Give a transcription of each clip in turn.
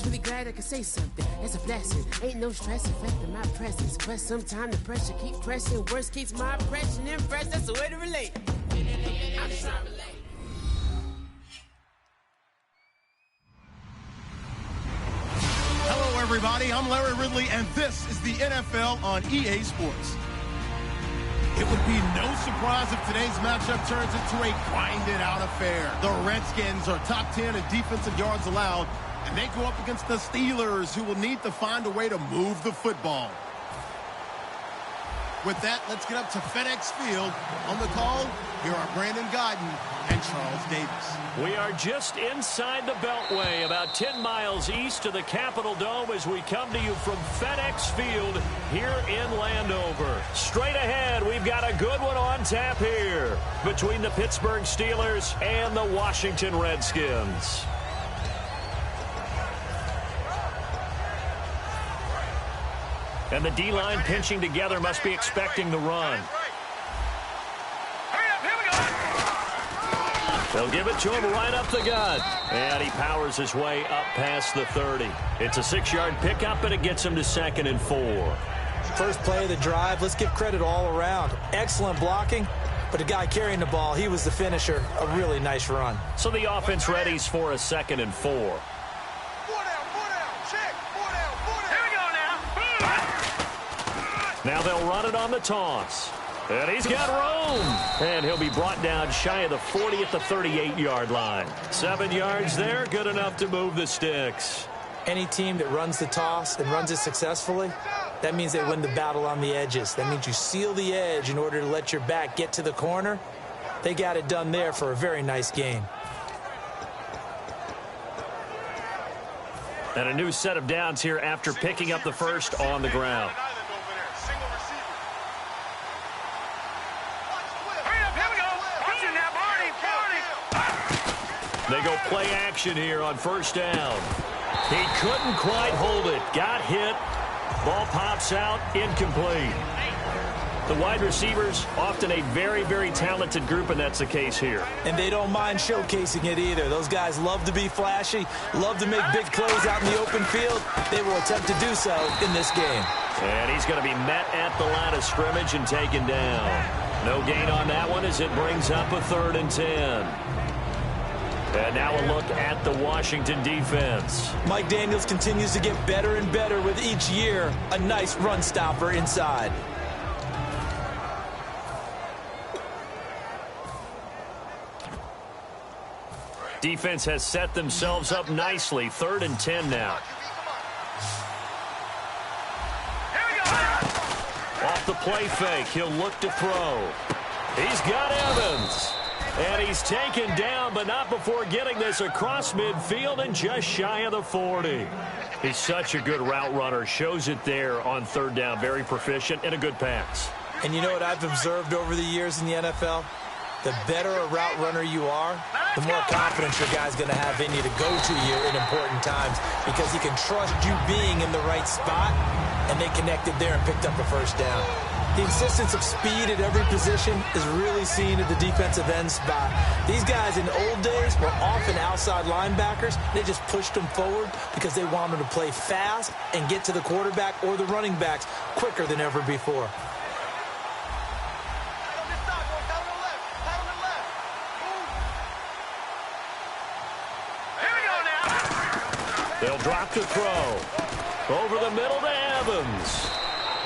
to be glad I can say something. It's a blessing. Ain't no stress affecting my presence. But sometimes the pressure keep pressing. Worst keeps my impression impressed. That's the way to relate. I'm just trying to relate. Hello, everybody. I'm Larry Ridley, and this is the NFL on EA Sports. It would be no surprise if today's matchup turns into a grinded-out affair. The Redskins are top 10 in defensive yards allowed, and they go up against the Steelers, who will need to find a way to move the football. With that, let's get up to FedEx Field. On the call, here are Brandon Godden and Charles Davis. We are just inside the Beltway, about 10 miles east of the Capitol Dome as we come to you from FedEx Field here in Landover. Straight ahead, we've got a good one on tap here between the Pittsburgh Steelers and the Washington Redskins. And the D-line pinching together must be expecting the run. They'll give it to him right up the gut. And he powers his way up past the 30. It's a 6-yard pickup, and it gets him to 2nd and 4. First play of the drive, let's give credit all around. Excellent blocking, but the guy carrying the ball, he was the finisher. A really nice run. So the offense readies for a 2nd and 4. Now they'll run it on the toss. And he's got room. And he'll be brought down shy of the 40 at the 38-yard line. 7 yards there, good enough to move the sticks. Any team that runs the toss and runs it successfully, that means they win the battle on the edges. That means you seal the edge in order to let your back get to the corner. They got it done there for a very nice game. And a new set of downs here after picking up the first on the ground. They go play action here on first down. He couldn't quite hold it. Got hit. Ball pops out. Incomplete. The wide receivers, often a very, very talented group, and that's the case here. And they don't mind showcasing it either. Those guys love to be flashy, love to make big plays out in the open field. They will attempt to do so in this game. And he's going to be met at the line of scrimmage and taken down. No gain on that one as it brings up a 3rd and 10. And now a look at the Washington defense. Mike Daniels continues to get better and better with each year. A nice run stopper inside. Defense has set themselves up nicely. 3rd and 10 now. Off the play fake, he'll look to throw. He's got Evans. And he's taken down, but not before getting this across midfield and just shy of the 40. He's such a good route runner. Shows it there on 3rd down. Very proficient and a good pass. And you know what I've observed over the years in the NFL? The better a route runner you are, the more confidence your guy's going to have in you to go to you in important times because he can trust you being in the right spot, and they connected there and picked up a first down. The insistence of speed at every position is really seen at the defensive end spot. These guys in the old days were often outside linebackers. They just pushed them forward because they wanted to play fast and get to the quarterback or the running backs quicker than ever before. They'll drop to throw. Over the middle to Evans.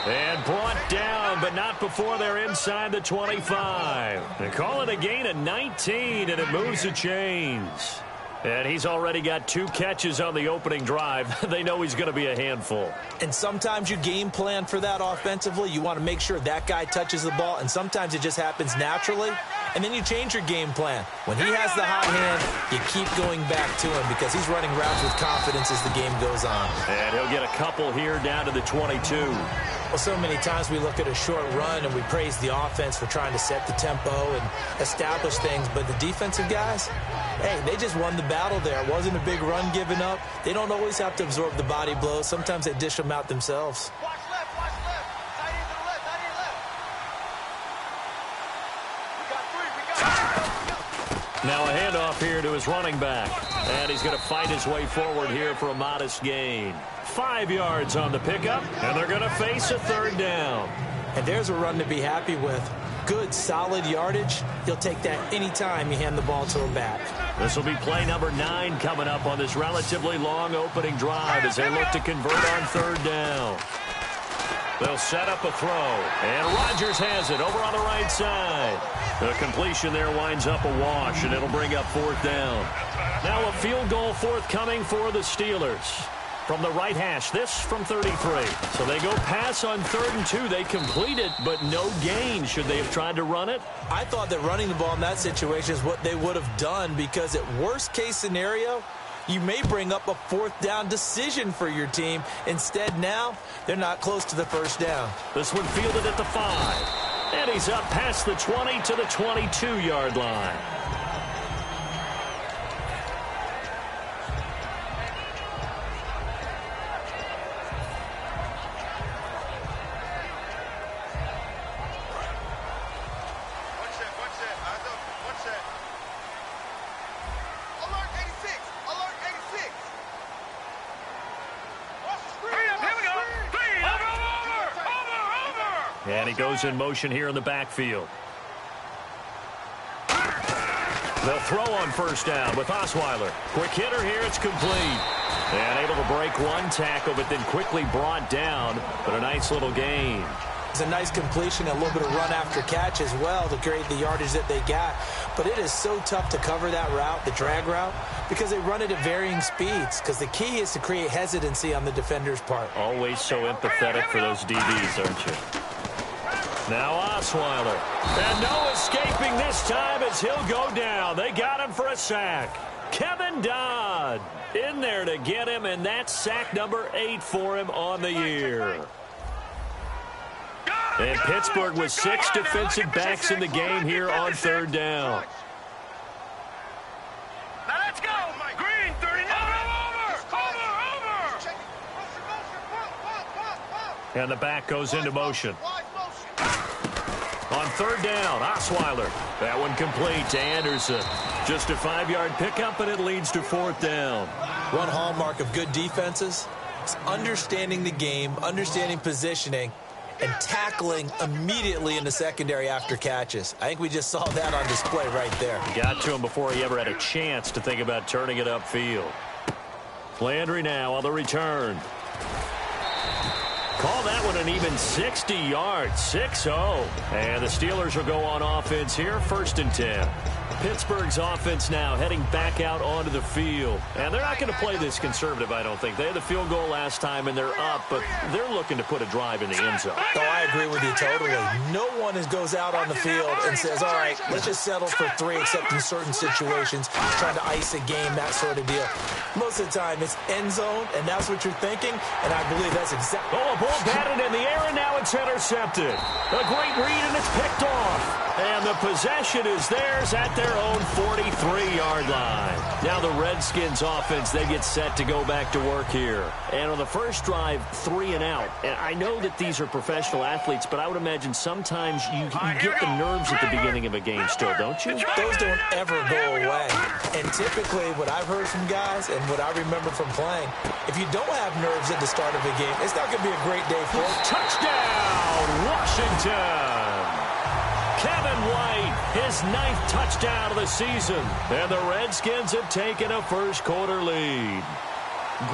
And brought down, but not before they're inside the 25. They call it a gain of 19, and it moves the chains. And he's already got 2 catches on the opening drive. They know he's going to be a handful. And sometimes you game plan for that offensively. You want to make sure that guy touches the ball, and sometimes it just happens naturally. And then you change your game plan. When he has the hot hand, you keep going back to him because he's running routes with confidence as the game goes on. And he'll get a couple here down to the 22. Well, so many times we look at a short run and we praise the offense for trying to set the tempo and establish things. But the defensive guys, hey, they just won the battle there. It wasn't a big run given up. They don't always have to absorb the body blows. Sometimes they dish them out themselves. Watch left, watch left. Tight end to the left, tight end left. We got 3, we got 3. Now a handoff here to his running back. And he's going to fight his way forward here for a modest gain. 5 yards on the pickup, and they're going to face a 3rd down. And there's a run to be happy with. Good, solid yardage. He'll take that anytime you hand the ball to him back. This will be play number 9 coming up on this relatively long opening drive as they look to convert on 3rd down. They'll set up a throw, and Rodgers has it over on the right side. The completion there winds up a wash, and it'll bring up 4th down. Now a field goal forthcoming for the Steelers. From the right hash, this from 33. So they go pass on 3rd and 2. They complete it, but no gain. Should they have tried to run it? I thought that running the ball in that situation is what they would have done, because at worst case scenario, you may bring up a 4th down decision for your team. Instead, now, they're not close to the 1st down. This one fielded at the 5. And he's up past the 20 to the 22-yard line. And he goes in motion here in the backfield. They'll throw on 1st down with Osweiler. Quick hitter here, it's complete. And able to break one tackle, but then quickly brought down. But a nice little gain. It's a nice completion, a little bit of run after catch as well to create the yardage that they got. But it is so tough to cover that route, the drag route, because they run it at varying speeds. Because the key is to create hesitancy on the defender's part. Always so empathetic for those DBs, aren't you? Now Osweiler. And no escaping this time as he'll go down. They got him for a sack. Kevin Dodd in there to get him, and that's sack number 8 for him on the year. And Pittsburgh with 6 defensive backs in the game here on 3rd down. Now let's go. Green, 39. Over. And the back goes into motion. On 3rd down, Osweiler. That one complete to Anderson. Just a 5-yard pickup, and it leads to 4th down. One hallmark of good defenses is understanding the game, understanding positioning, and tackling immediately in the secondary after catches. I think we just saw that on display right there. Got to him before he ever had a chance to think about turning it upfield. Landry now on the return. Call that one an even 60 yards, 6-0. And the Steelers will go on offense here, 1st and 10. Pittsburgh's offense now heading back out onto the field. And they're not going to play this conservative, I don't think. They had the field goal last time, and they're up, but they're looking to put a drive in the end zone. Oh, I agree with you totally. No one goes out on the field and says, all right, let's just settle for 3, except in certain situations, trying to ice a game, that sort of deal. Most of the time, it's end zone, and that's what you're thinking, and I believe that's exactly... Oh, a ball batted in the air, and now it's intercepted. A great read, and it's picked off. And the possession is theirs at their own 43-yard line. Now the Redskins offense, they get set to go back to work here. And on the first drive, 3 and out. And I know that these are professional athletes, but I would imagine sometimes you get the nerves at the beginning of a game still, don't you? Those don't ever go away. And typically what I've heard from guys and what I remember from playing, if you don't have nerves at the start of a game, it's not going to be a great day for you. Touchdown, Washington! Kevin White, his 9th touchdown of the season. And the Redskins have taken a first-quarter lead.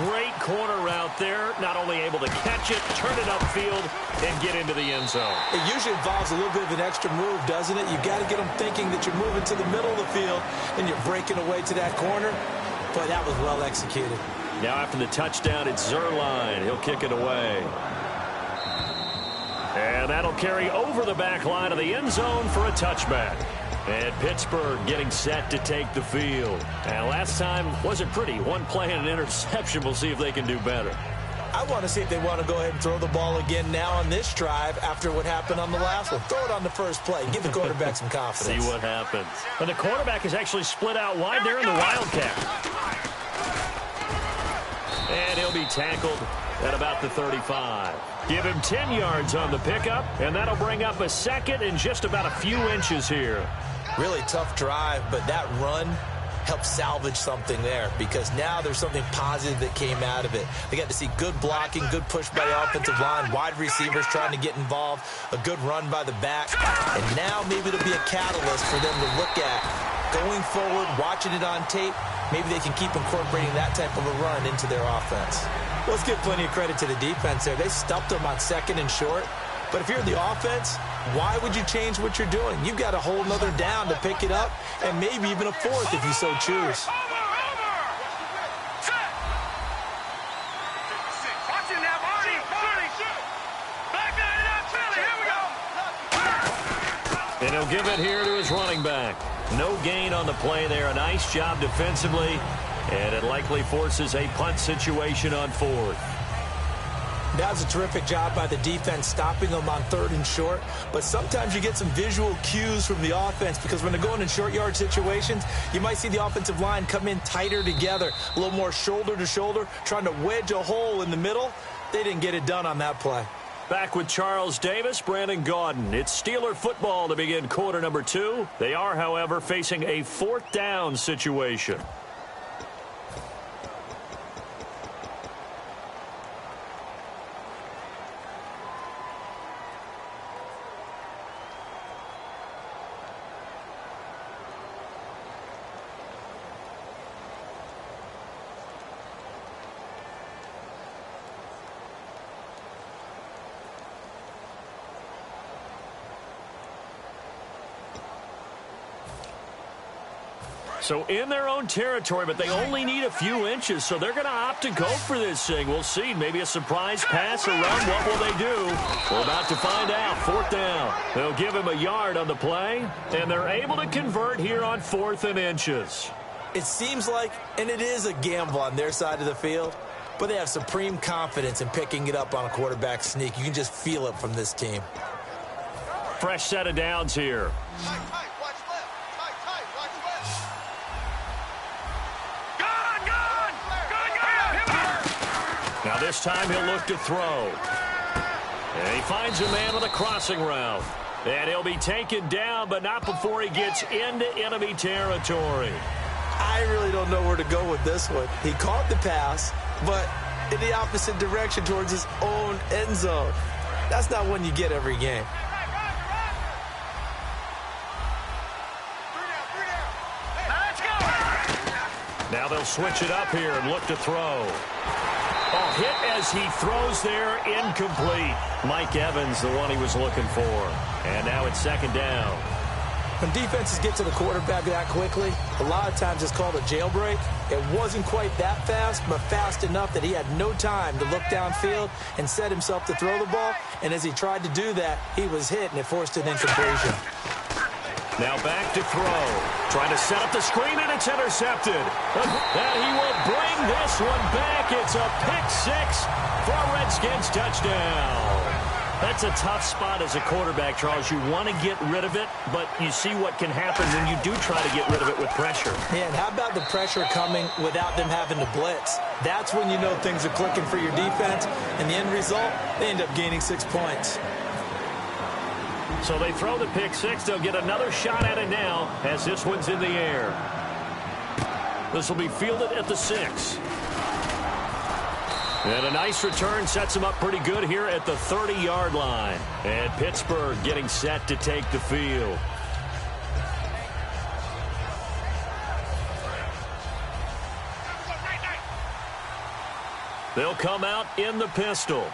Great corner route there. Not only able to catch it, turn it upfield, and get into the end zone. It usually involves a little bit of an extra move, doesn't it? You've got to get them thinking that you're moving to the middle of the field and you're breaking away to that corner. But that was well executed. Now after the touchdown, it's Zerline. He'll kick it away. And that'll carry over the back line of the end zone for a touchback. And Pittsburgh getting set to take the field. And last time wasn't pretty. One play and an interception. We'll see if they can do better. I want to see if they want to go ahead and throw the ball again now on this drive after what happened on the last one. Throw it on the first play. Give the quarterback some confidence. See what happens. And the quarterback is actually split out wide there in the Wildcat. And he'll be tackled at about the 35. Give him 10 yards on the pickup, and that'll bring up a 2nd and just about a few inches here. Really tough drive, but that run helped salvage something there because now there's something positive that came out of it. They got to see good blocking, good push by the offensive line, wide receivers trying to get involved, a good run by the back, and now maybe it'll be a catalyst for them to look at going forward, watching it on tape. Maybe they can keep incorporating that type of a run into their offense. Let's give plenty of credit to the defense there. They stuffed them on 2nd and short. But if you're the offense, why would you change what you're doing? You've got a whole nother down to pick it up, and maybe even a 4th if you so choose. And he'll give it here to his running back. No gain on the play there. A nice job defensively, and it likely forces a punt situation on 4th. That was a terrific job by the defense stopping them on 3rd and short. But sometimes you get some visual cues from the offense because when they're going in short yard situations, you might see the offensive line come in tighter together, a little more shoulder to shoulder, trying to wedge a hole in the middle. They didn't get it done on that play. Back with Charles Davis, Brandon Gaudin. It's Steeler football to begin quarter number 2. They are, however, facing a 4th down situation. So in their own territory, but they only need a few inches, so they're going to opt to go for this thing. We'll see. Maybe a surprise pass or run. What will they do? We're about to find out. 4th down. They'll give him a yard on the play, and they're able to convert here on 4th and inches. It seems like, and it is a gamble on their side of the field, but they have supreme confidence in picking it up on a quarterback sneak. You can just feel it from this team. Fresh set of downs here. Now this time he'll look to throw. And he finds a man on the crossing route. And he'll be taken down, but not before he gets into enemy territory. I really don't know where to go with this one. He caught the pass, but in the opposite direction towards his own end zone. That's not one you get every game. Now they'll switch it up here and look to throw. Oh, hit as he throws there, incomplete. Mike Evans, the one he was looking for. And now it's 2nd down. When defenses get to the quarterback that quickly, a lot of times it's called a jailbreak. It wasn't quite that fast, but fast enough that he had no time to look downfield and set himself to throw the ball. And as he tried to do that, he was hit, and it forced an incompletion. Now back to throw. Trying to set up the screen, and it's intercepted. And he will bring this one back. It's a pick-6 for a Redskins touchdown. That's a tough spot as a quarterback, Charles. You want to get rid of it, but you see what can happen when you do try to get rid of it with pressure. Yeah, and how about the pressure coming without them having to blitz? That's when you know things are clicking for your defense, and the end result, they end up gaining 6 points. So they throw the pick-6. They'll get another shot at it now as this one's in the air. This will be fielded at the 6. And a nice return sets them up pretty good here at the 30-yard line. And Pittsburgh getting set to take the field. They'll come out in the pistol.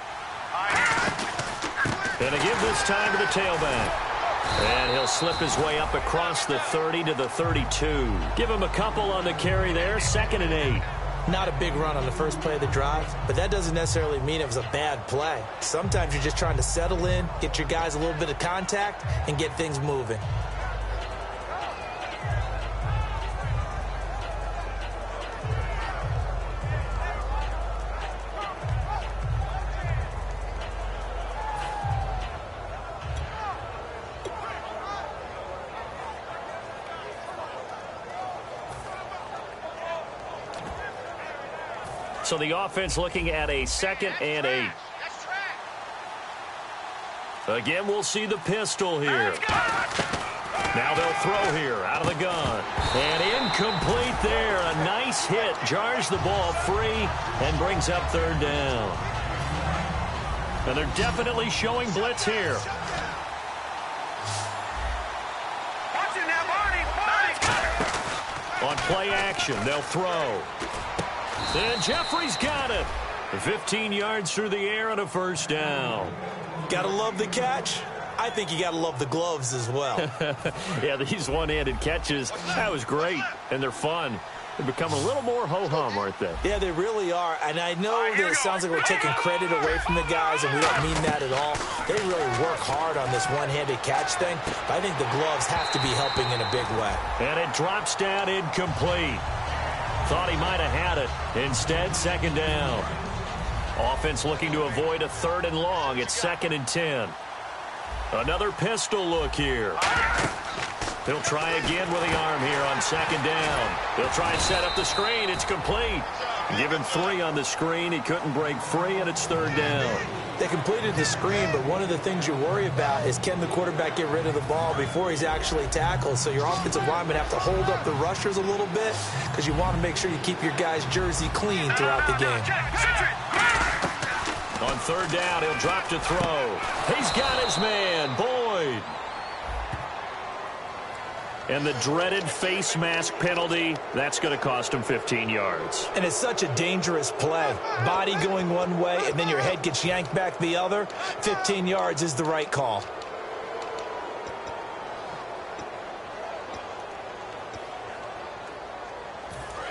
And to give this time to the tailback. And he'll slip his way up across the 30 to the 32. Give him a couple on the carry there. 2nd and 8. Not a big run on the first play of the drive, but that doesn't necessarily mean it was a bad play. Sometimes you're just trying to settle in, get your guys a little bit of contact, and get things moving. So the offense looking at a 2nd and 8. Again, we'll see the pistol here. Now they'll throw here out of the gun. And incomplete there. A nice hit. Jars the ball free and brings up third down. And they're definitely showing blitz here. On play action, they'll throw. And Jeffrey's got it. 15 yards through the air and a first down. Gotta love the catch. I think you gotta love the gloves as well. Yeah, these one-handed catches, that was great, and they're fun. They've become a little more ho-hum, aren't they? Yeah, they really are. And I know that it sounds like we're taking credit away from the guys, and we don't mean that at all. They really work hard on this one-handed catch thing, but I think the gloves have to be helping in a big way. And it drops down incomplete. Thought he might have had it. Instead, second down. Offense looking to avoid a 3rd and long. It's 2nd and 10. Another pistol look here. He'll try again with the arm here on 2nd down. He'll try and set up the screen. It's complete. Given 3 on the screen. He couldn't break free, and it's 3rd down. They completed the screen, but one of the things you worry about is can the quarterback get rid of the ball before he's actually tackled? So your offensive linemen have to hold up the rushers a little bit because you want to make sure you keep your guy's jersey clean throughout the game. On 3rd down, he'll drop to throw. He's got his man, Boyd. And the dreaded face mask penalty, that's going to cost him 15 yards. And it's such a dangerous play. Body going one way, and then your head gets yanked back the other. 15 yards is the right call.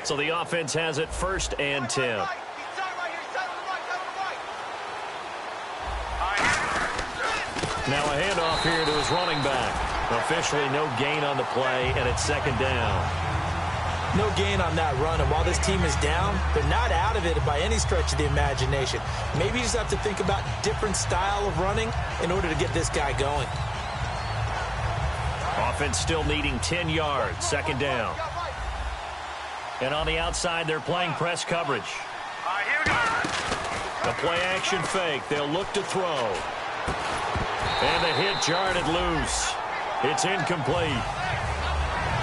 So the offense has it 1st and 10. Now a handoff here to his running back. Officially no gain on the play, and it's 2nd down. No gain on that run, and while this team is down, they're not out of it by any stretch of the imagination. Maybe you just have to think about different style of running in order to get this guy going. Offense still needing 10 yards, 2nd down. And on the outside, they're playing press coverage. The play action fake. They'll look to throw. And the hit jarred it loose. It's incomplete.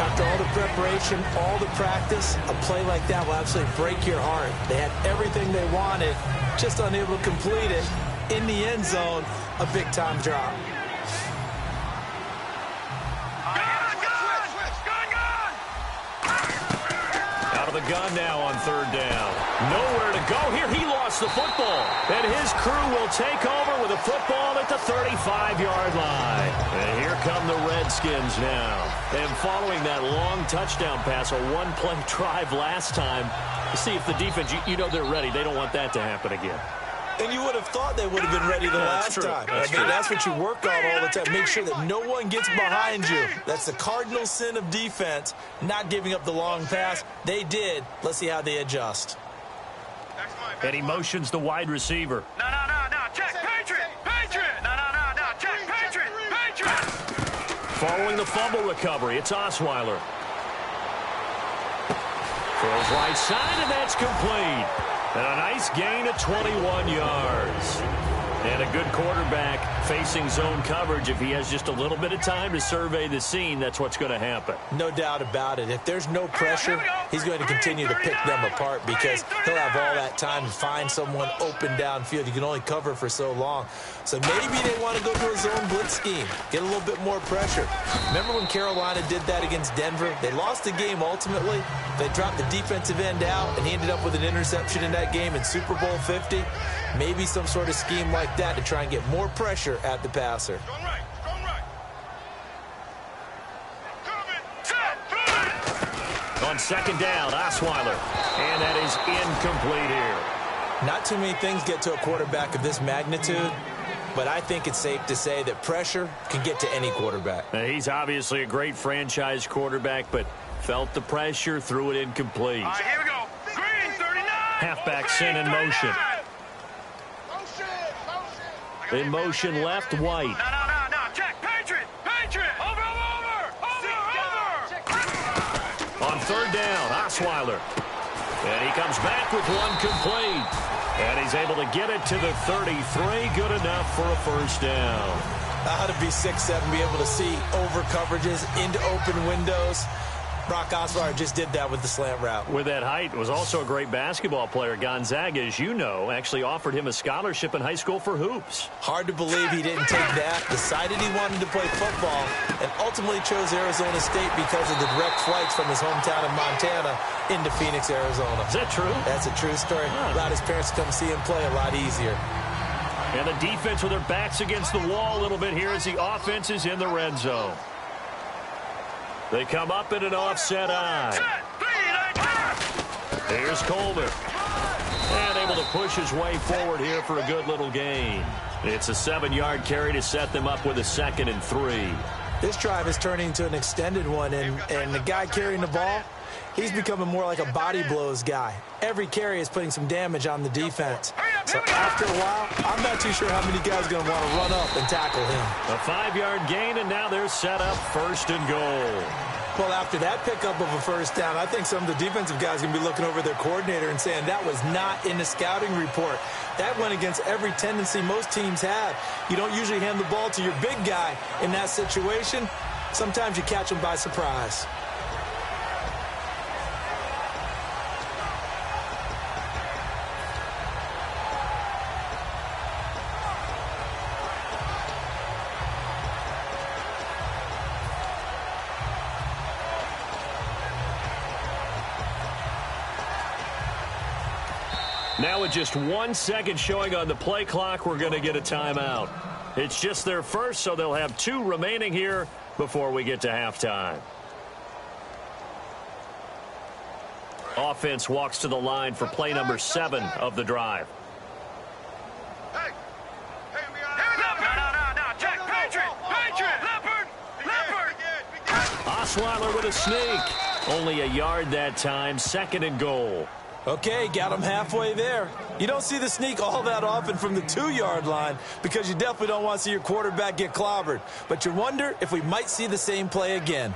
After all the preparation, all the practice, a play like that will absolutely break your heart. They had everything they wanted, just unable to complete it. In the end zone, a big-time drop. Out of the gun now on 3rd down. Nowhere to go here. He lost the football. And his crew will take over with a football at the 35-yard line. And here come the Redskins now. And following that long touchdown pass, a one-play drive last time, you see if the defense, you know they're ready. They don't want that to happen again. And you would have thought they would have been ready the last time. That's what you work on all the time. Make sure that no one gets behind you. That's the cardinal sin of defense, not giving up the long pass. They did. Let's see how they adjust. And he motions the wide receiver. No. Check, Patriot. No. Check, Patriot. Following the fumble recovery, it's Osweiler. Throws right side, and that's complete. And a nice gain of 21 yards. And a good quarterback facing zone coverage. If he has just a little bit of time to survey the scene, that's what's going to happen. No doubt about it. If there's no pressure, he's going to continue to pick them apart because he'll have all that time to find someone open downfield. You can only cover for so long. So maybe they want to go to a zone blitz scheme, get a little bit more pressure. Remember when Carolina did that against Denver? They lost the game ultimately. They dropped the defensive end out, and he ended up with an interception in that game in Super Bowl 50. Maybe some sort of scheme like that to try and get more pressure at the passer. On 2nd down, Osweiler. And that is incomplete here. Not too many things get to a quarterback of this magnitude, but I think it's safe to say that pressure can get to any quarterback. Now, he's obviously a great franchise quarterback, but felt the pressure, threw it incomplete. Here we go. Green, 39. Halfback sent in motion. In motion left, White. No. Check, Patriot. Over. On 3rd down, Osweiler. And he comes back with one complete. And he's able to get it to the 33. Good enough for a first down. How to be 6'7", be able to see over coverages into open windows. Brock Osweiler just did that with the slant route. With that height, was also a great basketball player. Gonzaga, as you know, actually offered him a scholarship in high school for hoops. Hard to believe he didn't take that, decided he wanted to play football, and ultimately chose Arizona State because of the direct flights from his hometown of Montana into Phoenix, Arizona. Is that true? That's a true story. Allowed his parents to come see him play a lot easier. And the defense with their backs against the wall a little bit here as the offense is in the red zone. They come up in an offset eye. Here's Coleman. And able to push his way forward here for a good little gain. It's a 7-yard carry to set them up with a 2nd and 3. This drive is turning into an extended one, and the guy carrying the ball, he's becoming more like a body blows guy. Every carry is putting some damage on the defense. So after a while, I'm not too sure how many guys are going to want to run up and tackle him. A 5-yard gain, and now they're set up 1st and goal. Well, after that pickup of a first down, I think some of the defensive guys are going to be looking over their coordinator and saying that was not in the scouting report. That went against every tendency most teams have. You don't usually hand the ball to your big guy in that situation. Sometimes you catch him by surprise. Now with just 1 second showing on the play clock, we're going to get a timeout. It's just their first, so they'll have 2 remaining here before we get to halftime. Offense walks to the line for play number 7 of the drive. Hey, no, check, Patriot, Leopard. Osweiler with a sneak. Only a yard that time, 2nd and goal. Okay, got him halfway there. You don't see the sneak all that often from the 2-yard line because you definitely don't want to see your quarterback get clobbered. But you wonder if we might see the same play again.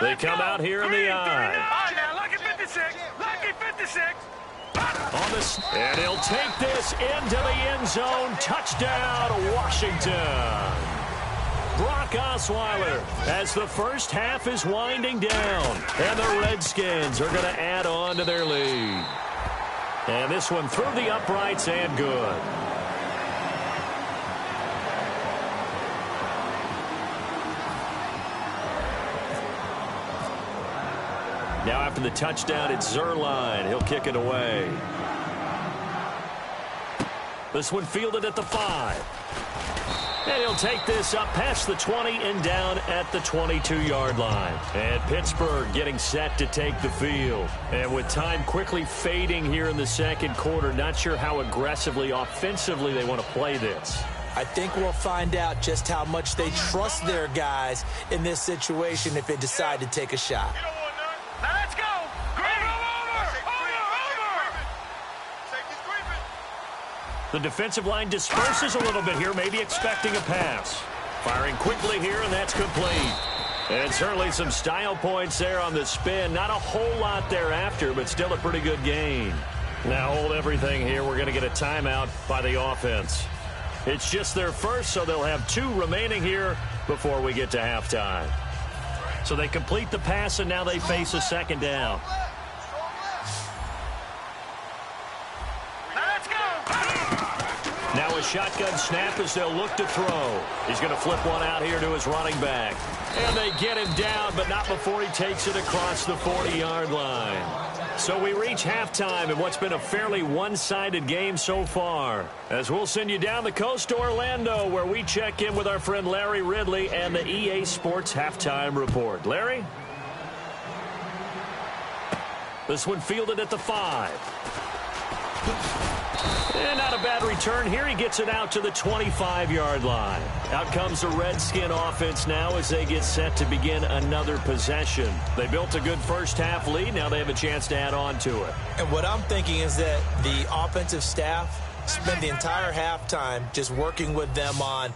They come out here in the eye. Lucky 56. And he'll take this into the end zone. Touchdown, Washington. Brock Osweiler as the first half is winding down. And the Redskins are going to add on to their lead. And this one through the uprights and good. Now after the touchdown, it's Zerline. He'll kick it away. This one fielded at the 5. And he'll take this up past the 20 and down at the 22-yard line. And Pittsburgh getting set to take the field. And with time quickly fading here in the second quarter, not sure how aggressively, offensively they want to play this. I think we'll find out just how much they trust their guys in this situation if they decide to take a shot. Now let's go! The defensive line disperses a little bit here, maybe expecting a pass. Firing quickly here, and that's complete. And certainly some style points there on the spin. Not a whole lot thereafter, but still a pretty good gain. Now hold everything here. We're going to get a timeout by the offense. It's just their first, so they'll have 2 remaining here before we get to halftime. So they complete the pass, and now they face a 2nd down. Now a shotgun snap as they'll look to throw. He's going to flip one out here to his running back. And they get him down, but not before he takes it across the 40-yard line. So we reach halftime in what's been a fairly one-sided game so far. As we'll send you down the coast to Orlando, where we check in with our friend Larry Ridley and the EA Sports Halftime Report. Larry? This one fielded at the 5. And not a bad return here. He gets it out to the 25-yard line. Out comes the Redskin offense now as they get set to begin another possession. They built a good first-half lead. Now they have a chance to add on to it. And what I'm thinking is that the offensive staff spent the entire halftime just working with them on,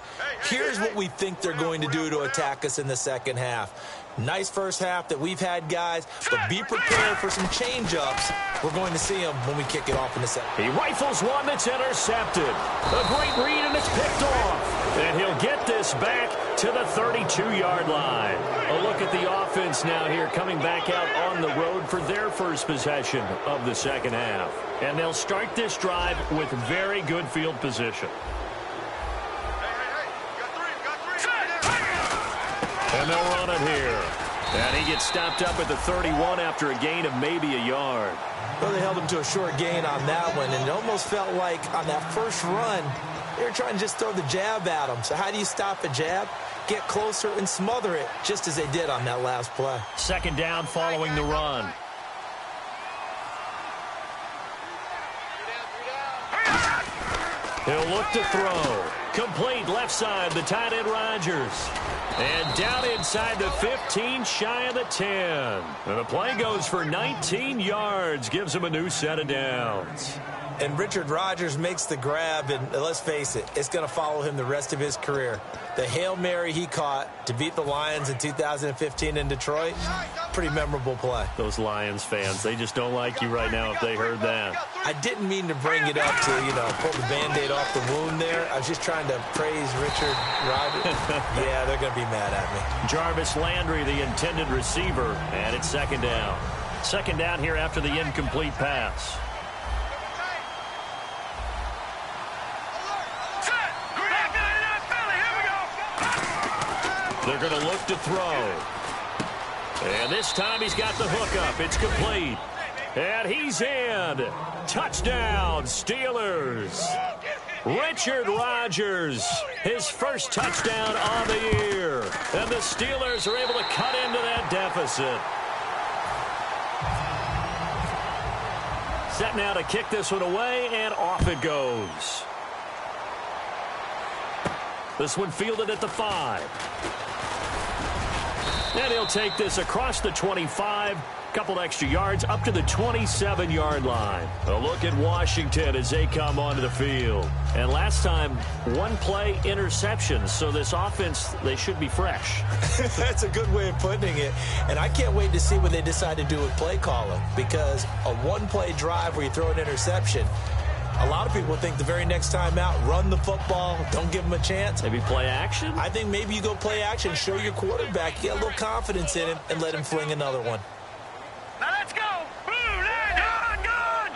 here's what we think they're going to do to attack us in the second half. Nice first half that we've had, guys, but be prepared for some change-ups. We're going to see them when we kick it off in the second. He rifles one that's intercepted. A great read, and it's picked off. And he'll get this back to the 32-yard line. A look at the offense now here, coming back out on the road for their first possession of the second half. And they'll start this drive with very good field position. And they'll run it here. And he gets stopped up at the 31 after a gain of maybe a yard. Well, they held him to a short gain on that one, and it almost felt like on that first run, they were trying to just throw the jab at him. So how do you stop a jab? Get closer and smother it, just as they did on that last play. Second down following the run. He'll look to throw. Complete left side, the tight end Rodgers. And down inside the 15, shy of the 10. And the play goes for 19 yards, gives him a new set of downs. And Richard Rodgers makes the grab, and let's face it, it's going to follow him the rest of his career. The Hail Mary he caught to beat the Lions in 2015 in Detroit, pretty memorable play. Those Lions fans, they just don't like you right now if they heard that. I didn't mean to bring it up to, pull the Band-Aid off the wound there. I was just trying to praise Richard Rodgers. Yeah, they're going to be mad at me. Jarvis Landry, the intended receiver, and it's second down. Second down here after the incomplete pass. They're going to look to throw. And this time he's got the hook up. It's complete. And he's in. Touchdown, Steelers. Richard Rodgers, his first touchdown on the year. And the Steelers are able to cut into that deficit. Set now to kick this one away, and off it goes. This one fielded at the 5. And he'll take this across the 25, couple extra yards up to the 27-yard line. A look at Washington as they come onto the field. And last time, one play interception, so this offense, they should be fresh. That's a good way of putting it. And I can't wait to see what they decide to do with play calling, because a one-play drive where you throw an interception, a lot of people think the very next time out, run the football, don't give them a chance. Maybe play action? I think maybe you go play action, show your quarterback, get a little confidence in him, and let him fling another one. Now let's go. Boom, gone.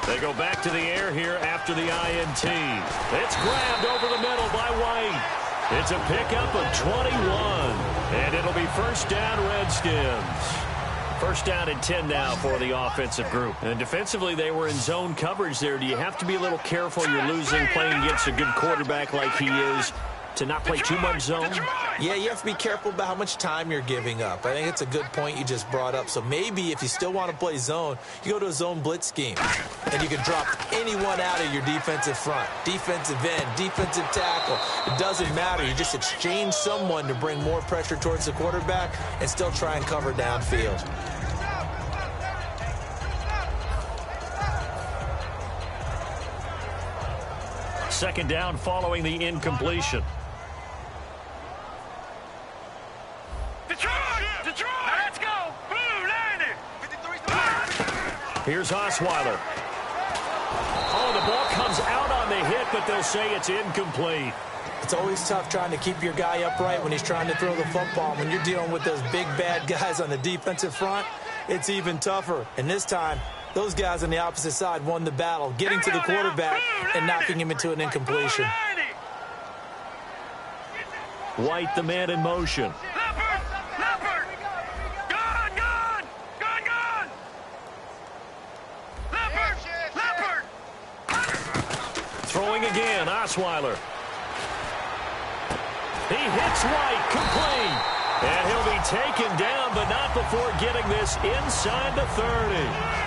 They go back to the air here after the INT. It's grabbed over the middle by White. It's a pickup of 21. And it'll be first down, Redskins. First down and 10 now for the offensive group. And defensively, they were in zone coverage there. Do you have to be a little careful? You're losing, playing against a good quarterback like he is, to not play too much zone? Yeah, you have to be careful about how much time you're giving up. I think it's a good point you just brought up. So maybe if you still want to play zone, you go to a zone blitz scheme. And you can drop anyone out of your defensive front. Defensive end, defensive tackle. It doesn't matter. You just exchange someone to bring more pressure towards the quarterback and still try and cover downfield. Second down following the incompletion. Detroit! Now let's go! Boom, landed! Here's Osweiler. Oh, the ball comes out on the hit, but they'll say it's incomplete. It's always tough trying to keep your guy upright when he's trying to throw the football. When you're dealing with those big, bad guys on the defensive front, it's even tougher. And this time, those guys on the opposite side won the battle, getting to the quarterback and knocking him into an incompletion. White, the man in motion. Leopard! Gone! Leopard! Throwing again, Osweiler. He hits White, complete. And he'll be taken down, but not before getting this inside the 30.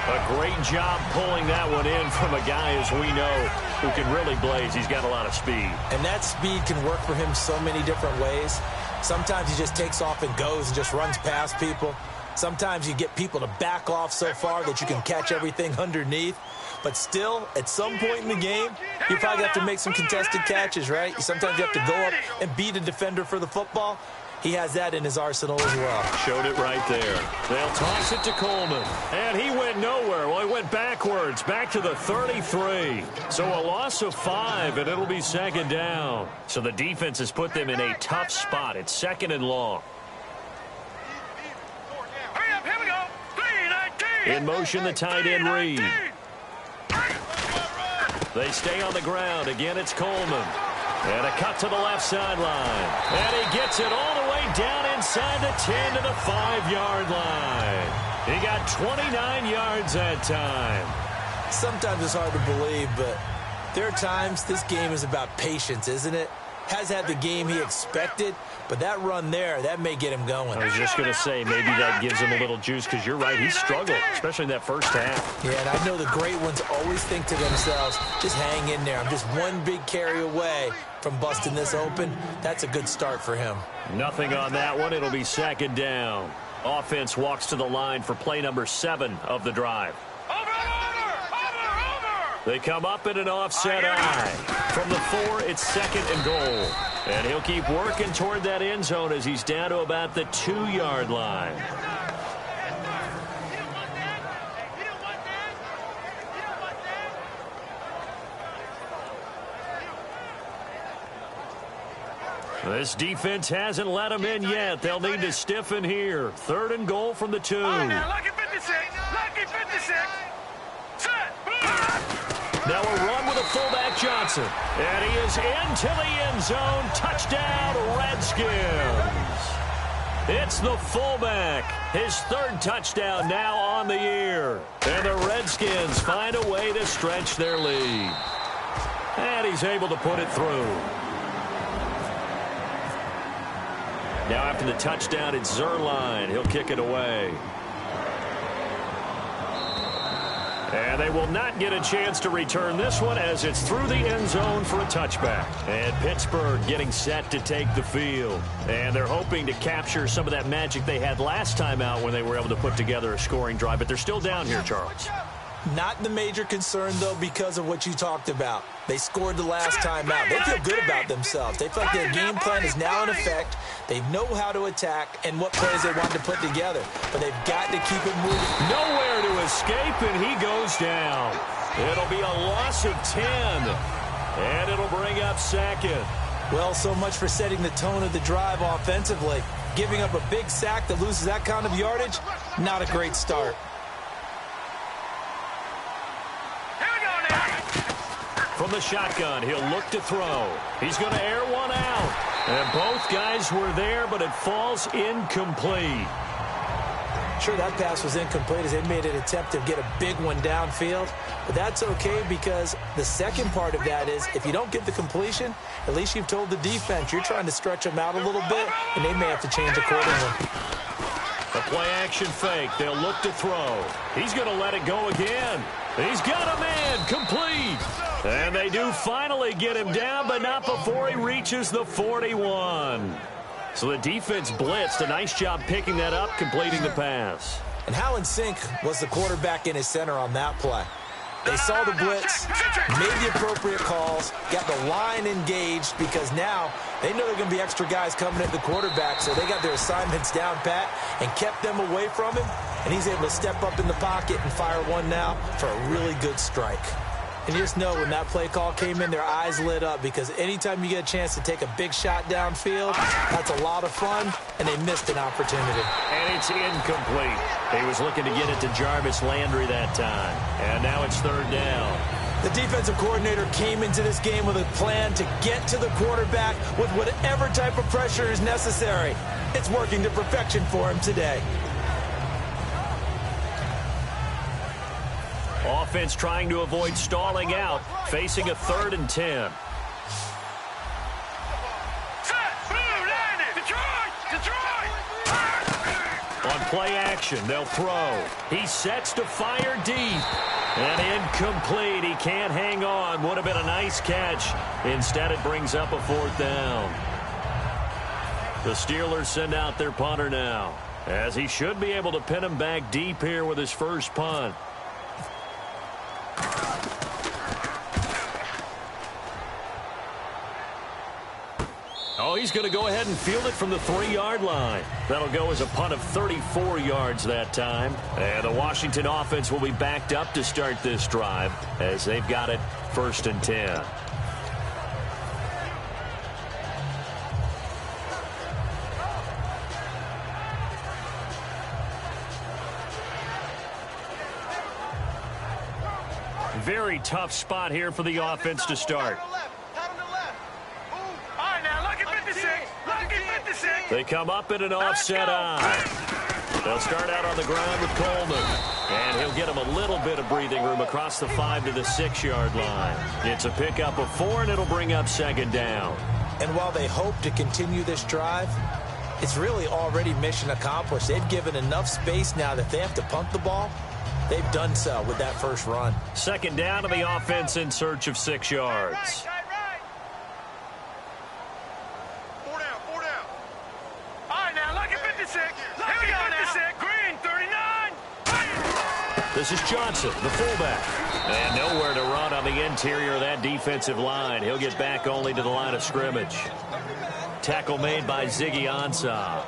A great job pulling that one in from a guy, as we know, who can really blaze. He's got a lot of speed. And that speed can work for him so many different ways. Sometimes he just takes off and goes and just runs past people. Sometimes you get people to back off so far that you can catch everything underneath. But still, at some point in the game, you probably have to make some contested catches, right? Sometimes you have to go up and beat a defender for the football. He has that in his arsenal as well. Showed it right there. They'll toss it to Coleman. And he went nowhere. Well, he went backwards, back to the 33. So a loss of 5, and it'll be second down. So the defense has put them in a tough spot. It's second and long. Hurry up, here we go. 3-19. In motion, the tight end Reed. They stay on the ground. Again, it's Coleman. And a cut to the left sideline. And he gets it all the way down inside the 10 to the 5-yard line. He got 29 yards that time. Sometimes it's hard to believe, but there are times this game is about patience, isn't it? Has had the game he expected, but that run there, that may get him going. I was just going to say, maybe that gives him a little juice, because you're right, he struggled, especially in that first half. Yeah, and I know the great ones always think to themselves, just hang in there. I'm just one big carry away from busting this open. That's a good start for him. Nothing on that one. It'll be second down. Offense walks to the line for play number 7 of the drive. They come up in an offset eye. From the 4, it's second and goal. And he'll keep working toward that end zone as he's down to about the 2-yard line. This defense hasn't let them in yet. They'll need to stiffen here. Third and goal from the 2. Lucky 56. Lucky 56. Now a run with a fullback Johnson. And he is into the end zone. Touchdown, Redskins. It's the fullback. His 3rd touchdown now on the year. And the Redskins find a way to stretch their lead. And he's able to put it through. Now after the touchdown, it's Zerline. He'll kick it away. And they will not get a chance to return this one as it's through the end zone for a touchback. And Pittsburgh getting set to take the field. And they're hoping to capture some of that magic they had last time out when they were able to put together a scoring drive. But they're still down here, Charles. Not the major concern, though, because of what you talked about. They scored the last time out. They feel good about themselves. They feel like their game plan is now in effect. They know how to attack and what plays they want to put together. But they've got to keep it moving. Nowhere to escape, and he goes down. It'll be a loss of 10. And it'll bring up second. Well, so much for setting the tone of the drive offensively. Giving up a big sack that loses that kind of yardage, not a great start. From the shotgun, he'll look to throw. He's going to air one out. And both guys were there, but it falls incomplete. Sure, that pass was incomplete as they made an attempt to get a big one downfield. But that's okay because the second part of that is if you don't get the completion, at least you've told the defense you're trying to stretch them out a little bit, and they may have to change accordingly. A play-action fake. They'll look to throw. He's going to let it go again. He's got a man. Complete. And they do finally get him down, but not before he reaches the 41. So the defense blitzed. A nice job picking that up, completing the pass. And how in sync was the quarterback in his center on that play? They saw the blitz, made the appropriate calls, got the line engaged because now they know there are going to be extra guys coming at the quarterback, so they got their assignments down pat and kept them away from him, and he's able to step up in the pocket and fire one now for a really good strike. And you just know when that play call came in, their eyes lit up because anytime you get a chance to take a big shot downfield, that's a lot of fun, and they missed an opportunity. And it's incomplete. He was looking to get it to Jarvis Landry that time. And now it's third down. The defensive coordinator came into this game with a plan to get to the quarterback with whatever type of pressure is necessary. It's working to perfection for him today. Offense trying to avoid stalling out, facing a 3rd and 10. Detroit! Detroit! action. They'll throw. He sets to fire deep. And incomplete. He can't hang on. Would have been a nice catch. Instead, it brings up a 4th down. The Steelers send out their punter now, as he should be able to pin him back deep here with his first punt. Oh, he's going to go ahead and field it from the 3-yard line. That'll go as a punt of 34 yards that time. And the Washington offense will be backed up to start this drive, as they've got it 1st and 10. Very tough spot here for the offense to start. They come up in an offset eye. They'll start out on the ground with Coleman. And he'll get him a little bit of breathing room across the 5 to the 6-yard line. It's a pickup of 4, and it'll bring up 2nd down. And while they hope to continue this drive, it's really already mission accomplished. They've given enough space now that they have to punt the ball. They've done so with that first run. 2nd down to the offense in search of 6 yards. This is Johnson, the fullback. And nowhere to run on the interior of that defensive line. He'll get back only to the line of scrimmage. Tackle made by Ziggy Ansah.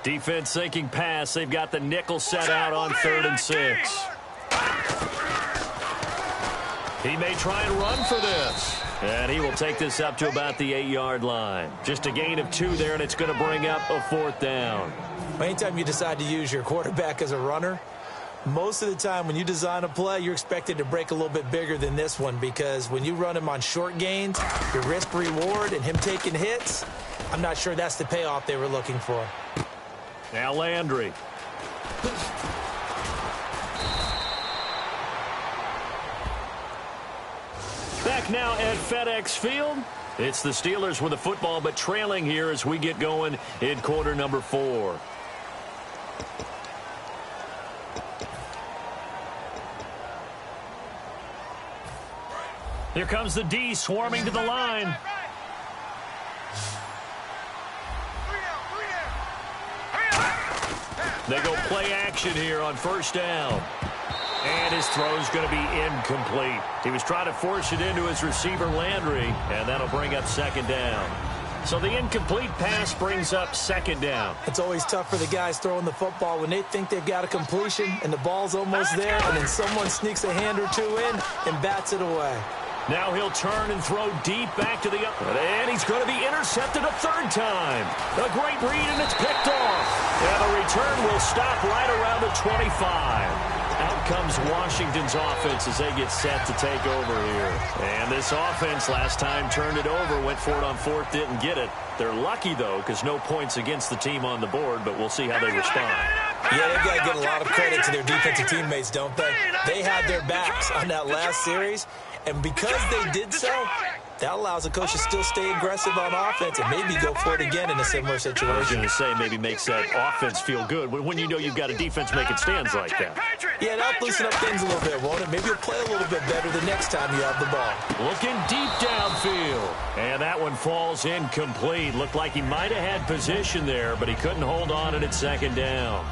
Defense thinking pass. They've got the nickel set out on 3rd and 6. He may try and run for this. And he will take this up to about the 8-yard line. Just a gain of 2 there, and it's going to bring up a 4th down. Anytime you decide to use your quarterback as a runner, most of the time when you design a play, you're expected to break a little bit bigger than this one, because when you run him on short gains, your risk-reward and him taking hits, I'm not sure that's the payoff they were looking for. Now Landry. Back now at FedEx Field. It's the Steelers with the football, but trailing here as we get going in quarter number 4. Here comes the D swarming to the line. They go play action here on 1st down. And his throw's going to be incomplete. He was trying to force it into his receiver, Landry, and that'll bring up 2nd down. So the incomplete pass brings up 2nd down. It's always tough for the guys throwing the football when they think they've got a completion and the ball's almost there, and then someone sneaks a hand or 2 in and bats it away. Now he'll turn and throw deep back to the and he's going to be intercepted a 3rd time. A great read, and it's picked off. And the return will stop right around the 25. Out comes Washington's offense as they get set to take over here. And this offense last time turned it over, went for it on 4th, didn't get it. They're lucky, though, because no points against the team on the board, but we'll see how they respond. Yeah, they've got to give a lot of credit to their defensive teammates, don't they? They had their backs on that last series, and because they did so, that allows the coach to still stay aggressive on offense and maybe go for it again in a similar situation. I was going to say maybe makes that offense feel good when you know you've got a defense making stands like that. Yeah, that'll loosen up things a little bit, won't it? Maybe you'll play a little bit better the next time you have the ball. Looking deep downfield. And that one falls incomplete. Looked like he might have had position there, but he couldn't hold on it at 2nd down.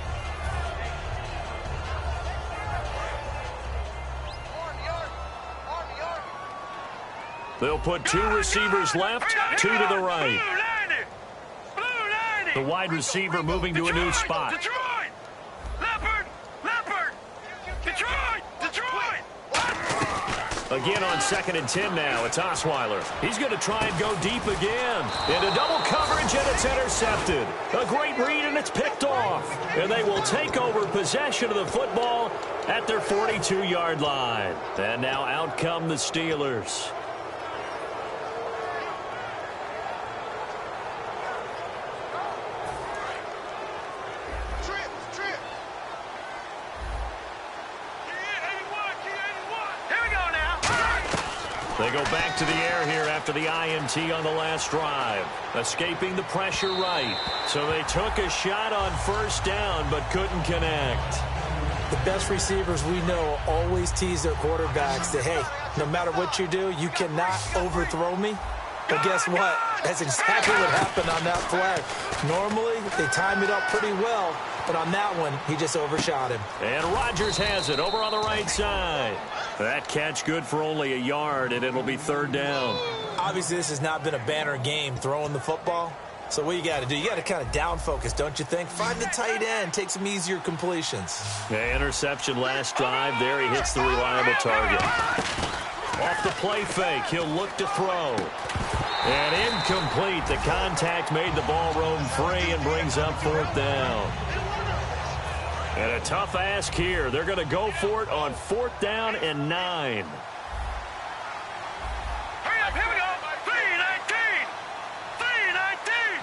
They'll put 2 receivers left, 2 to the right. The wide receiver moving to a new spot. Detroit! Leopard! Detroit! Again on 2nd and 10 now. It's Osweiler. He's going to try and go deep again. Into double coverage, and it's intercepted. A great read, and it's picked off. And they will take over possession of the football at their 42-yard line. And now out come the Steelers. They go back to the air here after the INT on the last drive. Escaping the pressure right. So they took a shot on 1st down but couldn't connect. The best receivers we know always tease their quarterbacks that, hey, no matter what you do, you cannot overthrow me. But guess what? That's exactly what happened on that play. Normally, they time it up pretty well, but on that one, he just overshot him. And Rodgers has it over on the right side. That catch good for only a yard, and it'll be 3rd down. Obviously, this has not been a banner game throwing the football. So what you got to do, you got to kind of down focus, don't you think? Find the tight end, take some easier completions. Yeah, interception last drive. There he hits the reliable target. Off the play fake, he'll look to throw. And incomplete. The contact made the ball roam free and brings up 4th down. And a tough ask here. They're going to go for it on 4th down and 9. Hurry up, here we go. 3-19. 3-19.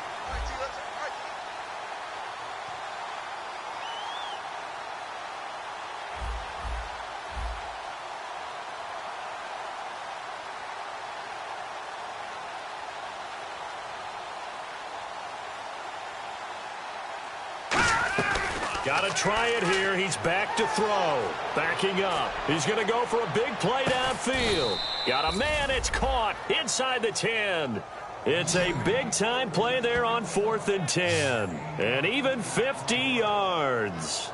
Got to try it here. He's back to throw. Backing up. He's going to go for a big play downfield. Got a man. It's caught inside the 10. It's a big-time play there on 4th and 10. And even 50 yards.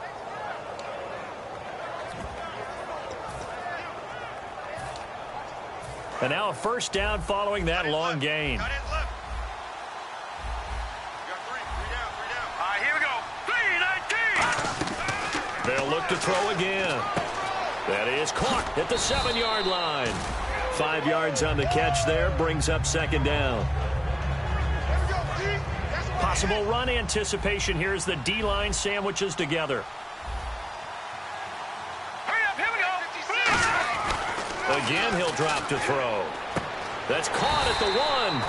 And now a 1st down following that long gain. They'll look to throw again. That is caught at the 7-yard line. 5 yards on the catch there. Brings up 2nd down. Possible run anticipation here as the D-line sandwiches together. Hurry up, here we go. Again, he'll drop to throw. That's caught at the 1.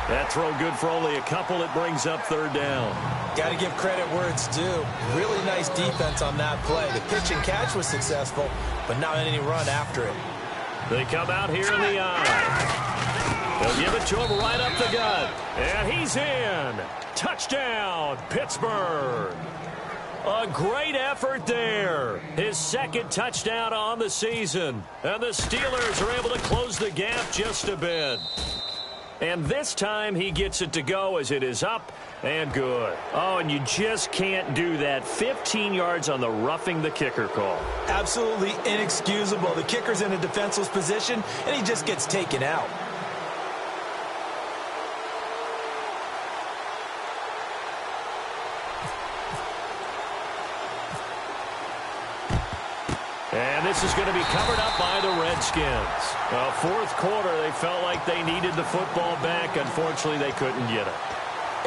That throw good for only a couple. It brings up 3rd down. Got to give credit where it's due. Really nice defense on that play. The pitch and catch was successful, but not any run after it. They come out here in the eye. They'll give it to him right up the gut. And he's in. Touchdown, Pittsburgh. A great effort there. His 2nd touchdown on the season. And the Steelers are able to close the gap just a bit. And this time he gets it to go as it is up and good. Oh, and you just can't do that. 15 yards on the roughing the kicker call. Absolutely inexcusable. The kicker's in a defenseless position, and he just gets taken out. And this is going to be covered up by the Redskins. 4th quarter, they felt like they needed the football back. Unfortunately, they couldn't get it.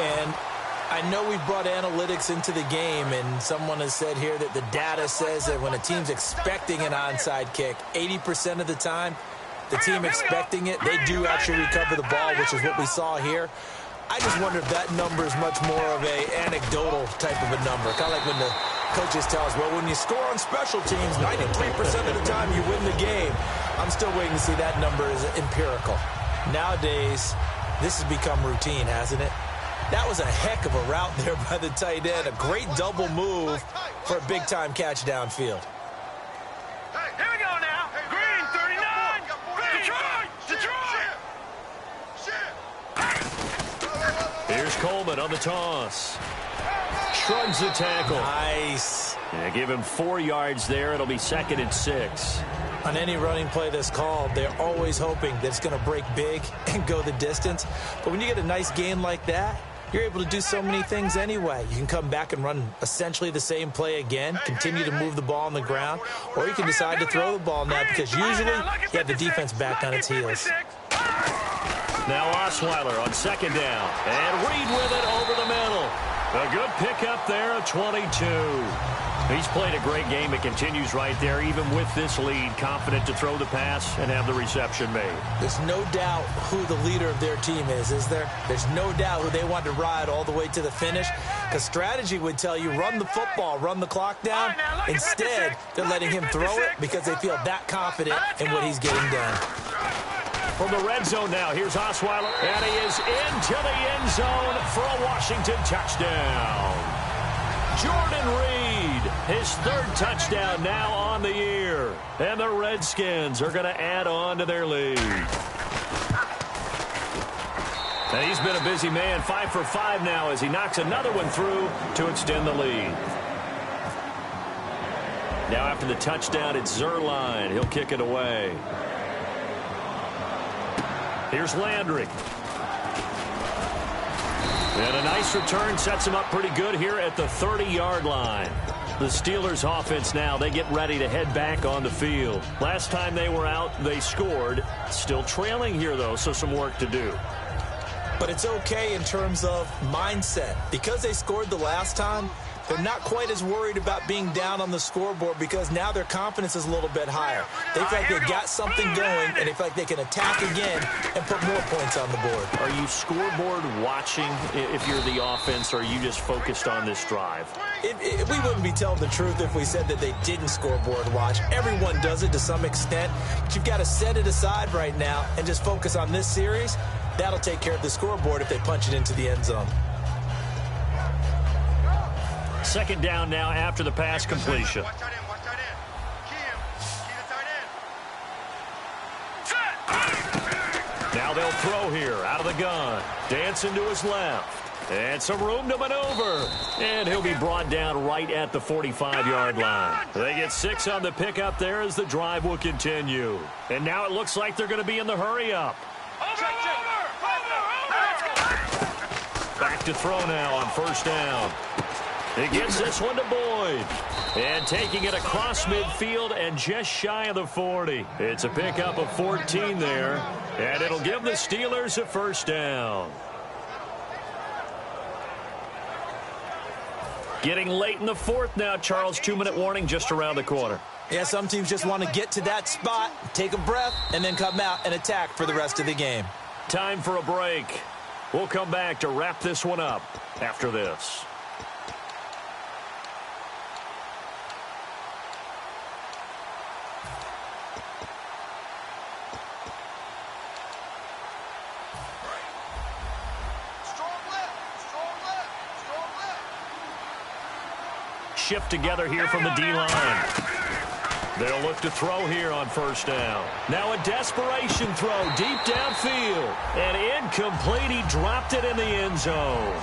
And I know we've brought analytics into the game, and someone has said here that the data says that when a team's expecting an onside kick, 80% of the time, the team expecting it, they do actually recover the ball, which is what we saw here. I just wonder if that number is much more of a anecdotal type of a number. Kind of like when the coaches tell us, well, when you score on special teams, 93% of the time you win the game. I'm still waiting to see that number is empirical. Nowadays, this has become routine, hasn't it? That was a heck of a route there by the tight end. A great double move for a big-time catch downfield. Here we go now. Green, 39. Detroit. Here's Coleman on the toss. Shrugs the tackle. Nice. Yeah, give him 4 yards there. It'll be 2nd and 6. On any running play that's called, they're always hoping that it's going to break big and go the distance. But when you get a nice gain like that, you're able to do so many things anyway. You can come back and run essentially the same play again, continue to move the ball on the ground, or you can decide to throw the ball now because usually you have the defense back on its heels. Now Osweiler on second down, and Reed with it over the middle. A good pickup there, a 22. He's played a great game. It continues right there, even with this lead, confident to throw the pass and have the reception made. There's no doubt who the leader of their team is there? There's no doubt who they want to ride all the way to the finish, because strategy would tell you run the football, run the clock down. Instead, they're letting him throw it because they feel that confident in what he's getting done. From the red zone now, here's Osweiler, and he is into the end zone for a Washington touchdown. Jordan Reed, his third touchdown now on the year. And the Redskins are going to add on to their lead. And he's been a busy man, 5 for 5 now as he knocks another one through to extend the lead. Now after the touchdown, it's Zerline. He'll kick it away. Here's Landry. And a nice return sets him up pretty good here at the 30-yard line. The Steelers offense now, they get ready to head back on the field. Last time they were out, they scored. Still trailing here, though, so some work to do. But it's okay in terms of mindset. Because they scored the last time, they're not quite as worried about being down on the scoreboard because now their confidence is a little bit higher. They feel like they got something going, and they feel like they can attack again and put more points on the board. Are you scoreboard watching if you're the offense, or are you just focused on this drive? We wouldn't be telling the truth if we said that they didn't scoreboard watch. Everyone does it to some extent, but you've got to set it aside right now and just focus on this series. That'll take care of the scoreboard if they punch it into the end zone. Second down now after the pass completion. Now they'll throw here out of the gun. Dancing to his left. And some room to maneuver. And he'll be brought down right at the 45-yard line. They get 6 on the pickup there as the drive will continue. And now it looks like they're going to be in the hurry-up. Back to throw now on first down. He gets this one to Boyd. And taking it across midfield and just shy of the 40. It's a pickup of 14 there. And it'll give the Steelers a first down. Getting late in the fourth now, Charles. 2-minute warning just around the corner. Yeah, some teams just want to get to that spot, take a breath, and then come out and attack for the rest of the game. Time for a break. We'll come back to wrap this one up after this. Shift together here from the D-line. They'll look to throw here on first down. Now a desperation throw deep downfield. And incomplete. He dropped it in the end zone.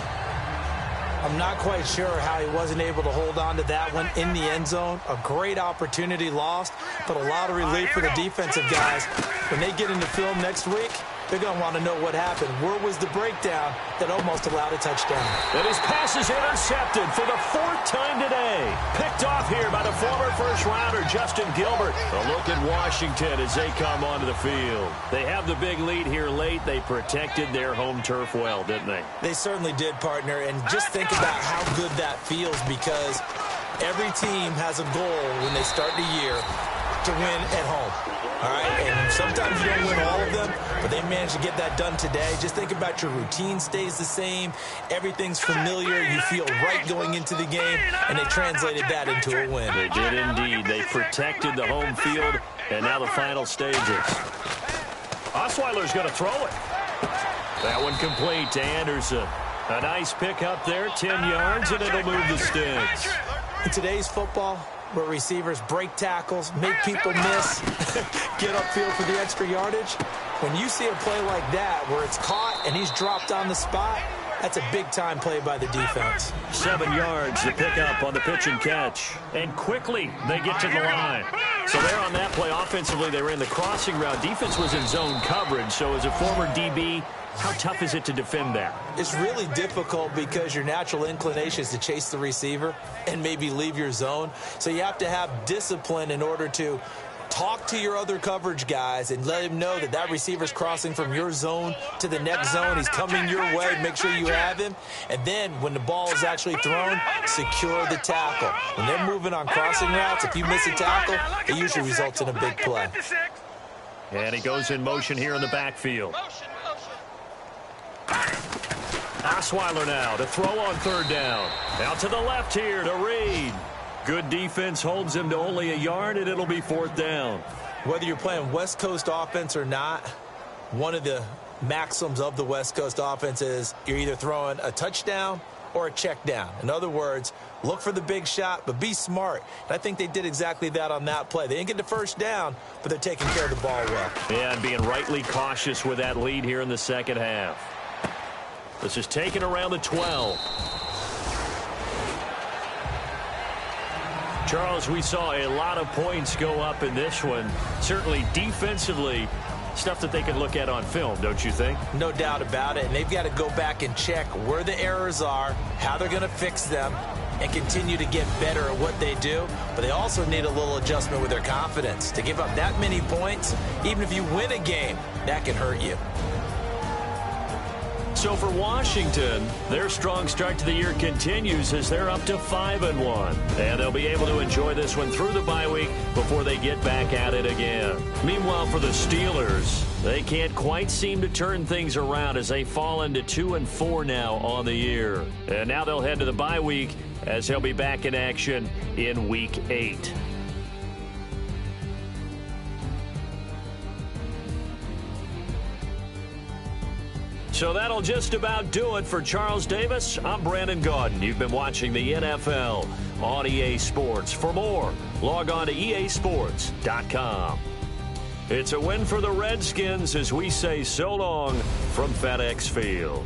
I'm not quite sure how he wasn't able to hold on to that one in the end zone. A great opportunity lost, but a lot of relief for the defensive guys. When they get into film next week, they're going to want to know what happened. Where was the breakdown that almost allowed a touchdown? And his pass is intercepted for the 4th time today. Picked off here by the former first-rounder, Justin Gilbert. A look at Washington as they come onto the field. They have the big lead here late. They protected their home turf well, didn't they? They certainly did, partner. And just think about how good that feels, because every team has a goal when they start the year to win at home. All right, and sometimes you don't win all of them, but they managed to get that done today. Just think about your routine stays the same. Everything's familiar. You feel right going into the game, and they translated that into a win. They did indeed. They protected the home field, and now the final stages. Osweiler's going to throw it. That one complete to Anderson. A nice pick up there, 10 yards, and it'll move the sticks. In today's football, where receivers break tackles, make people miss, get upfield for the extra yardage, when you see a play like that where it's caught and he's dropped on the spot, that's a big-time play by the defense. 7 yards to pick up on the pitch and catch. And quickly they get to the line. So there on that play, offensively, they ran the crossing route. Defense was in zone coverage. So as a former DB, how tough is it to defend that? It's really difficult because your natural inclination is to chase the receiver and maybe leave your zone. So you have to have discipline in order to talk to your other coverage guys and let him know that that receiver's crossing from your zone to the next zone. He's coming your way. Make sure you have him. And then when the ball is actually thrown, secure the tackle. When they're moving on crossing routes, if you miss a tackle, it usually results in a big play. And he goes in motion here in the backfield. Osweiler now to throw on third down. Out to the left here to Reed. Good defense holds him to only a yard, and it'll be fourth down. Whether you're playing West Coast offense or not, one of the maxims of the West Coast offense is you're either throwing a touchdown or a check down. In other words, look for the big shot, but be smart. And I think they did exactly that on that play. They didn't get the first down, but they're taking care of the ball well. Yeah, and being rightly cautious with that lead here in the second half. This is taken around the 12. Charles, we saw a lot of points go up in this one. Certainly defensively, stuff that they can look at on film, don't you think? No doubt about it. And they've got to go back and check where the errors are, how they're going to fix them, and continue to get better at what they do. But they also need a little adjustment with their confidence. To give up that many points, even if you win a game, that can hurt you. So for Washington, their strong start to the year continues as they're up to 5-1. And they'll be able to enjoy this one through the bye week before they get back at it again. Meanwhile, for the Steelers, they can't quite seem to turn things around as they fall into 2-4 now on the year. And now they'll head to the bye week as they'll be back in action in Week 8. So that'll just about do it for Charles Davis. I'm Brandon Gaudin. You've been watching the NFL on EA Sports. For more, log on to easports.com. It's a win for the Redskins as we say so long from FedEx Field.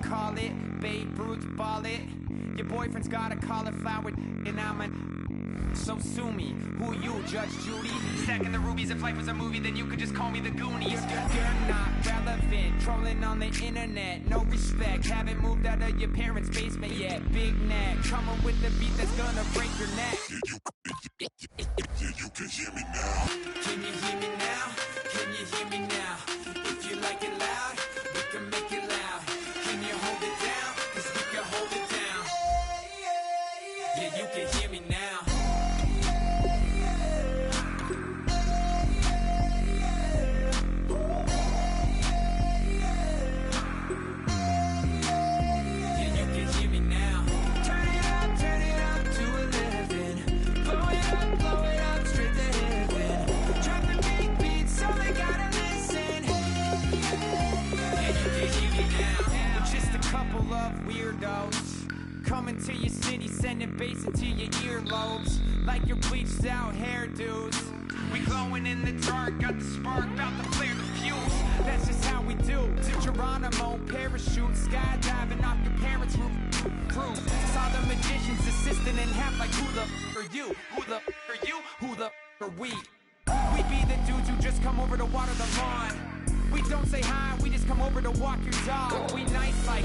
call it, Babe Ruth ball it. Your boyfriend's got a cauliflower and I'm a... So sue me, who you, Judge Judy? Stacking the rubies, if life was a movie, then you could just call me the Goonies. You're not relevant, trolling on the internet, no respect. Haven't moved out of your parents' basement yet. Big neck, coming with the beat that's gonna break your neck. You can hear me now. Can you hear me now? Can you hear me now? If you like it loud, we can make it loud. Can you hold it down? 'Cause we can hold it down. Yeah, you can hear me now. Coming to your city, sending bass into your earlobes, like your bleached out hairdos. We glowing in the dark, got the spark, about to flare the fuse. That's just how we do. To Geronimo, parachute, skydiving off your parents' roof. Saw the magician's assistant in half, like who the f are you? Who the f are you? Who the f are we? We be the dudes who just come over to water the lawn. We don't say hi, we just come over to walk your dog. We nice like